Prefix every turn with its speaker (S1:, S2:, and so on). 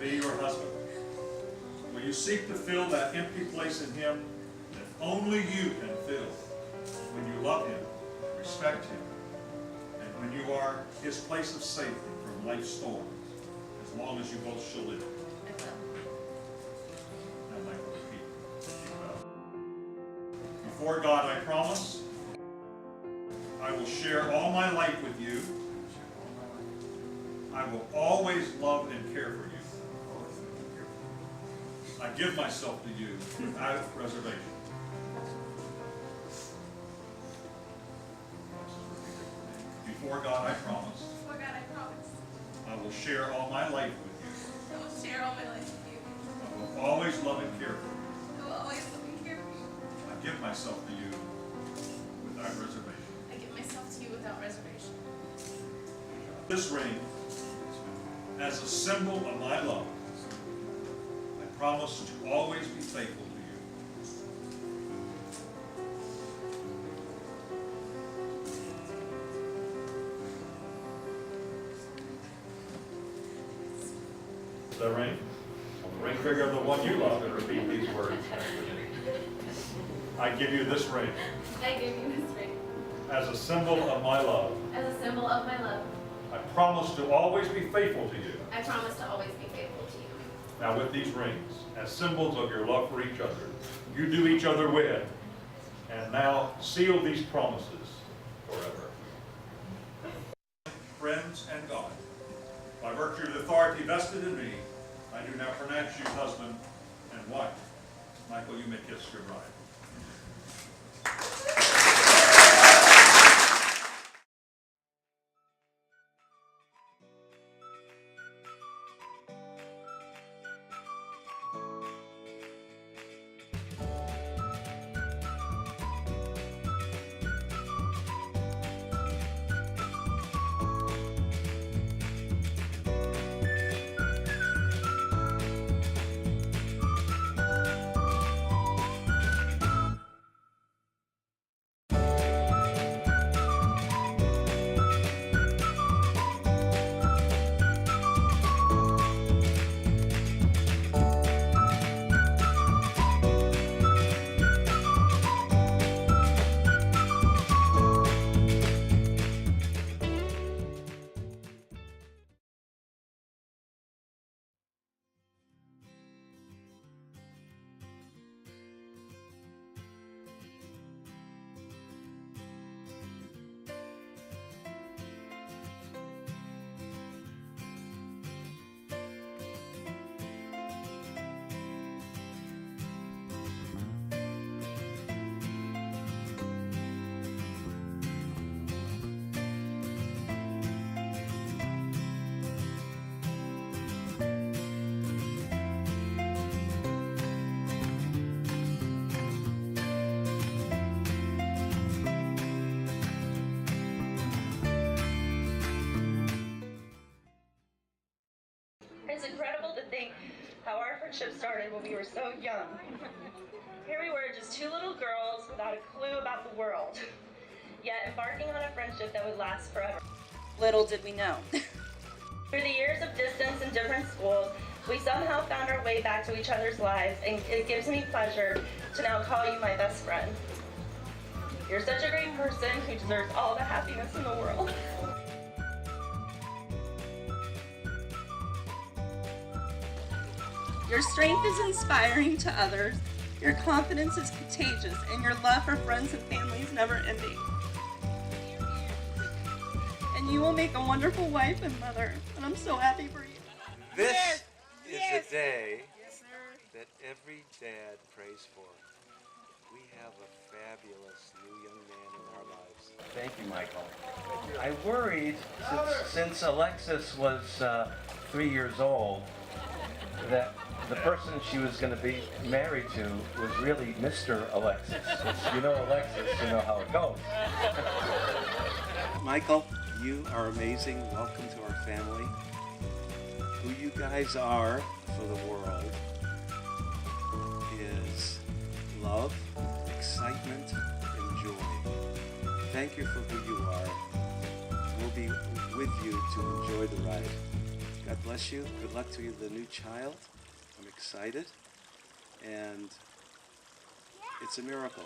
S1: be your husband? Will you seek to fill that empty place in him that only you can fill when you love him, respect him, and when you are his place of safety from life's storms, as long as you both shall live? Now, Michael, repeat. Before God, I promise I will share all my life with you. I will always love and care for you. I give myself to you without reservation. Before God, I promise.
S2: Before God, I promise.
S1: I will share all my life with you.
S2: I will share all my life with you.
S1: I will always love and care for you.
S2: I will always love and care for you.
S1: I give myself to you without reservation.
S2: I give myself to you without reservation.
S1: This ring, as a symbol of my love, I promise to always be faithful to you. The ring, on the ring finger of the one you love, and repeat these words. I give you this ring
S2: I give you this ring
S1: as a symbol of my love.
S2: as a symbol of my love.
S1: I promise to always be faithful to you.
S2: I promise to always be faithful to you.
S1: Now with these rings, as symbols of your love for each other, you do each other wed, and now seal these promises forever. Friends and God, by virtue of the authority vested in me, I do now pronounce you husband and wife. Michael, you may kiss your bride.
S3: It's incredible to think how our friendship started when we were so young. Here we were, just two little girls without a clue about the world, yet embarking on a friendship that would last forever. Little did we know. Through the years of distance in different schools, we somehow found our way back to each other's lives, and it gives me pleasure to now call you my best friend. You're such a great person who deserves all the happiness in the world. Your strength is inspiring to others, your confidence is contagious, and your love for friends and family is never ending. And you will make a wonderful wife and mother, and I'm so happy for you.
S4: This is a day that every dad prays for. We have a fabulous new young man in our lives.
S5: Thank you, Michael. I worried since Alexis was 3 years old that the person she was going to be married to was really Mr. Alexis. You know Alexis, you know how it goes.
S4: Michael, you are amazing. Welcome to our family. Who you guys are for the world is love, excitement, and joy. Thank you for who you are. We'll be with you to enjoy the ride. God bless you. Good luck to you, the new child. I'm excited. And it's a miracle.